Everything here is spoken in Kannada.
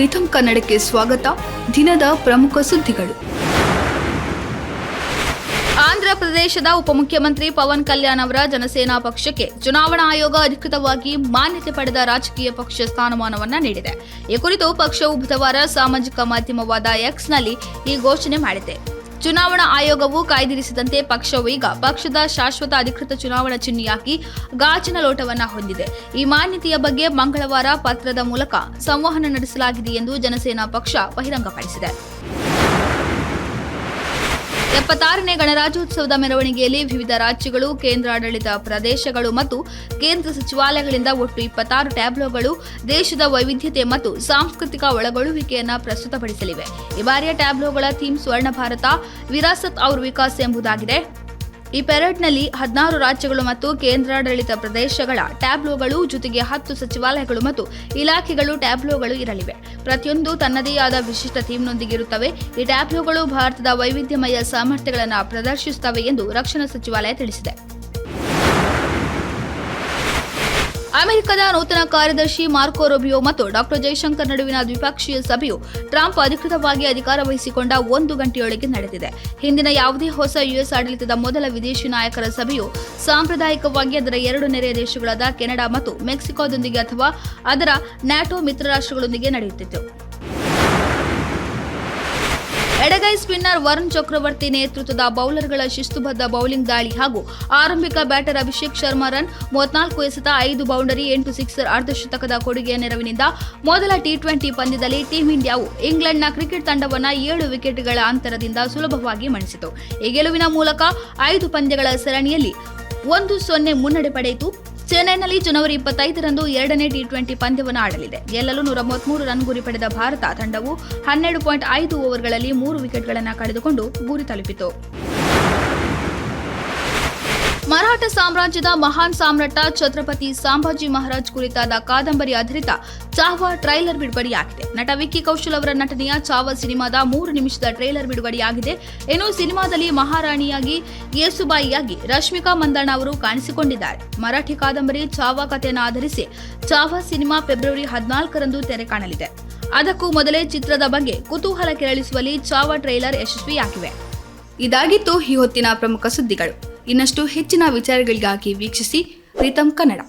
ರಿಥಮ್ ಕನ್ನಡಕ್ಕೆ ಸ್ವಾಗತ. ದಿನದ ಪ್ರಮುಖ ಸುದ್ದಿಗಳು. ಆಂಧ್ರ ಪ್ರದೇಶದ ಉಪಮುಖ್ಯಮಂತ್ರಿ ಪವನ್ ಕಲ್ಯಾಣ್ ಅವರ ಜನಸೇನಾ ಪಕ್ಷಕ್ಕೆ ಚುನಾವಣಾ ಆಯೋಗ ಅಧಿಕೃತವಾಗಿ ಮಾನ್ಯತೆ ಪಡೆದ ರಾಜಕೀಯ ಪಕ್ಷ ಸ್ಥಾನಮಾನವನ್ನು ನೀಡಿದೆ. ಈ ಕುರಿತು ಪಕ್ಷವು ಬುಧವಾರ ಸಾಮಾಜಿಕ ಮಾಧ್ಯಮವಾದ ಎಕ್ಸ್ನಲ್ಲಿ ಈ ಘೋಷಣೆ ಮಾಡಿದೆ. ಚುನಾವಣಾ ಆಯೋಗವು ಕಾಯ್ದಿರಿಸಿದಂತೆ ಪಕ್ಷವು ಈಗ ಪಕ್ಷದ ಶಾಶ್ವತ ಅಧಿಕೃತ ಚುನಾವಣಾ ಚಿಹ್ನೆಯಾಗಿ ಗಾಜಿನ ಲೋಟವನ್ನು ಹೊಂದಿದೆ. ಈ ಮಾನ್ಯತೆಯ ಬಗ್ಗೆ ಮಂಗಳವಾರ ಪತ್ರದ ಮೂಲಕ ಸಂವಹನ ನಡೆಸಲಾಗಿದೆ ಎಂದು ಜನಸೇನಾ ಪಕ್ಷ ಬಹಿರಂಗಪಡಿಸಿದೆ. 76ನೇ ಗಣರಾಜ್ಯೋತ್ಸವದ ಮೆರವಣಿಗೆಯಲ್ಲಿ ವಿವಿಧ ರಾಜ್ಯಗಳು, ಕೇಂದ್ರಾಡಳಿತ ಪ್ರದೇಶಗಳು ಮತ್ತು ಕೇಂದ್ರ ಸಚಿವಾಲಯಗಳಿಂದ ಒಟ್ಟು 26 ಟ್ಯಾಬ್ಲೋಗಳು ದೇಶದ ವೈವಿಧ್ಯತೆ ಮತ್ತು ಸಾಂಸ್ಕೃತಿಕ ಒಳಗೊಳ್ಳುವಿಕೆಯನ್ನು ಪ್ರಸ್ತುತಪಡಿಸಲಿವೆ. ಈ ಬಾರಿಯ ಟ್ಯಾಬ್ಲೋಗಳ ಥೀಮ್ ಸ್ವರ್ಣ ಭಾರತ, ವಿರಾಸತ್ ಔರ್ ವಿಕಾಸ್ ಎಂಬುದಾಗಿದೆ. ಈ ಪೆರೇಡ್ನಲ್ಲಿ 16 ರಾಜ್ಯಗಳು ಮತ್ತು ಕೇಂದ್ರಾಡಳಿತ ಪ್ರದೇಶಗಳ ಟ್ಯಾಬ್ಲೋಗಳು ಜೊತೆಗೆ 10 ಸಚಿವಾಲಯಗಳು ಮತ್ತು ಇಲಾಖೆಗಳು ಟ್ಯಾಬ್ಲೋಗಳು ಇರಲಿವೆ. ಪ್ರತಿಯೊಂದು ತನ್ನದೇ ಆದ ವಿಶಿಷ್ಟ ಥೀಮ್ನೊಂದಿಗೆ ಇರುತ್ತವೆ. ಈ ಟ್ಯಾಬ್ಲೋಗಳು ಭಾರತದ ವೈವಿಧ್ಯಮಯ ಸಾಮರ್ಥ್ಯಗಳನ್ನು ಪ್ರದರ್ಶಿಸುತ್ತವೆ ಎಂದು ರಕ್ಷಣಾ ಸಚಿವಾಲಯ ತಿಳಿಸಿದೆ. ಅಮೆರಿಕದ ನೂತನ ಕಾರ್ಯದರ್ಶಿ ಮಾರ್ಕೊ ರೂಬಿಯೋ ಮತ್ತು ಡಾ ಜೈಶಂಕರ್ ನಡುವಿನ ದ್ವಿಪಕ್ಷೀಯ ಸಭೆಯು ಟ್ರಂಪ್ ಅಧಿಕೃತವಾಗಿ ಅಧಿಕಾರ ವಹಿಸಿಕೊಂಡ 1 ಗಂಟೆಯೊಳಗೆ ನಡೆದಿದೆ. ಹಿಂದಿನ ಯಾವುದೇ ಹೊಸ ಯುಎಸ್ ಆಡಳಿತದ ಮೊದಲ ವಿದೇಶಿ ನಾಯಕರ ಸಭೆಯು ಸಾಂಪ್ರದಾಯಿಕವಾಗಿ ಅದರ 2 ನೆರೆಯ ದೇಶಗಳಾದ ಕೆನಡಾ ಮತ್ತು ಮೆಕ್ಸಿಕೋದೊಂದಿಗೆ ಅಥವಾ ಅದರ ನ್ಯಾಟೋ ಮಿತ್ರ ರಾಷ್ಟ್ರಗಳೊಂದಿಗೆ ನಡೆಯುತ್ತಿತ್ತು. ಎಡಗೈ ಸ್ಪಿನ್ನರ್ ವರುಣ್ ಚಕ್ರವರ್ತಿ ನೇತೃತ್ವದ ಬೌಲರ್ಗಳ ಶಿಸ್ತುಬದ್ಧ ಬೌಲಿಂಗ್ ದಾಳಿ ಹಾಗೂ ಆರಂಭಿಕ ಬ್ಯಾಟರ್ ಅಭಿಷೇಕ್ ಶರ್ಮಾ ರನ್ 34 ಎಸೆತ 5 ಬೌಂಡರಿ 8 ಸಿಕ್ಸರ್ ಅರ್ಧಶತಕದ ಕೊಡುಗೆಯ ನೆರವಿನಿಂದ ಮೊದಲ ಟಿ20 ಪಂದ್ಯದಲ್ಲಿ ಟೀಂ ಇಂಡಿಯಾವು ಇಂಗ್ಲೆಂಡ್ನ ಕ್ರಿಕೆಟ್ ತಂಡವನ್ನು 7 ವಿಕೆಟ್ಗಳ ಅಂತರದಿಂದ ಸುಲಭವಾಗಿ ಮಣಿಸಿತು. ಈ ಗೆಲುವಿನ ಮೂಲಕ 5 ಪಂದ್ಯಗಳ ಸರಣಿಯಲ್ಲಿ 1-0 ಮುನ್ನಡೆ ಪಡೆಯಿತು. ಚೆನ್ನೈನಲ್ಲಿ ಜನವರಿ 25ರಂದು 2ನೇ ಟಿ20 ಪಂದ್ಯವನ್ನು ಆಡಲಿದೆ. ಗೆಲ್ಲಲು 133 ರನ್ ಗುರಿ ಪಡೆದ ಭಾರತ ತಂಡವು 12.5 ಓವರ್ಗಳಲ್ಲಿ 3 ವಿಕೆಟ್ಗಳನ್ನು ಕಳೆದುಕೊಂಡು ಗುರಿ ತಲುಪಿತು. ಮರಾಠ ಸಾಮ್ರಾಜ್ಯದ ಮಹಾನ್ ಸಾಮ್ರಾಟ ಛತ್ರಪತಿ ಸಂಭಾಜಿ ಮಹಾರಾಜ್ ಕುರಿತಾದ ಕಾದಂಬರಿ ಆಧಾರಿತ ಚಾವಾ ಟ್ರೈಲರ್ ಬಿಡುಗಡೆಯಾಗಿದೆ. ನಟ ವಿಕ್ಕಿ ಕೌಶಲ್ ಅವರ ನಟನೆಯ ಚಾವಾ ಸಿನಿಮಾದ 3 ನಿಮಿಷದ ಟ್ರೈಲರ್ ಬಿಡುಗಡೆಯಾಗಿದೆ. ಇನ್ನು ಸಿನಿಮಾದಲ್ಲಿ ಮಹಾರಾಣಿಯಾಗಿ ಯೇಸುಬಾಯಿಯಾಗಿ ರಶ್ಮಿಕಾ ಮಂದಣ್ಣ ಅವರು ಕಾಣಿಸಿಕೊಂಡಿದ್ದಾರೆ. ಮರಾಠಿ ಕಾದಂಬರಿ ಚಾವಾ ಕಥೆಯನ್ನು ಆಧರಿಸಿ ಚಾವಾ ಸಿನಿಮಾ ಫೆಬ್ರವರಿ 14ರಂದು ತೆರೆ ಕಾಣಲಿದೆ. ಅದಕ್ಕೂ ಮೊದಲೇ ಚಿತ್ರದ ಬಗ್ಗೆ ಕುತೂಹಲ ಕೆರಳಿಸುವಲ್ಲಿ ಚಾವಾ ಟ್ರೈಲರ್ ಯಶಸ್ವಿಯಾಗಿವೆ. ಇದಾಗಿತ್ತು ಈ ಹೊತ್ತಿನ ಪ್ರಮುಖ ಸುದ್ದಿಗಳು. ಇನ್ನಷ್ಟು ಹೆಚ್ಚಿನ ವಿಚಾರಗಳಿಗಾಗಿ ವೀಕ್ಷಿಸಿ ರಿಥಮ್ ಕನ್ನಡ.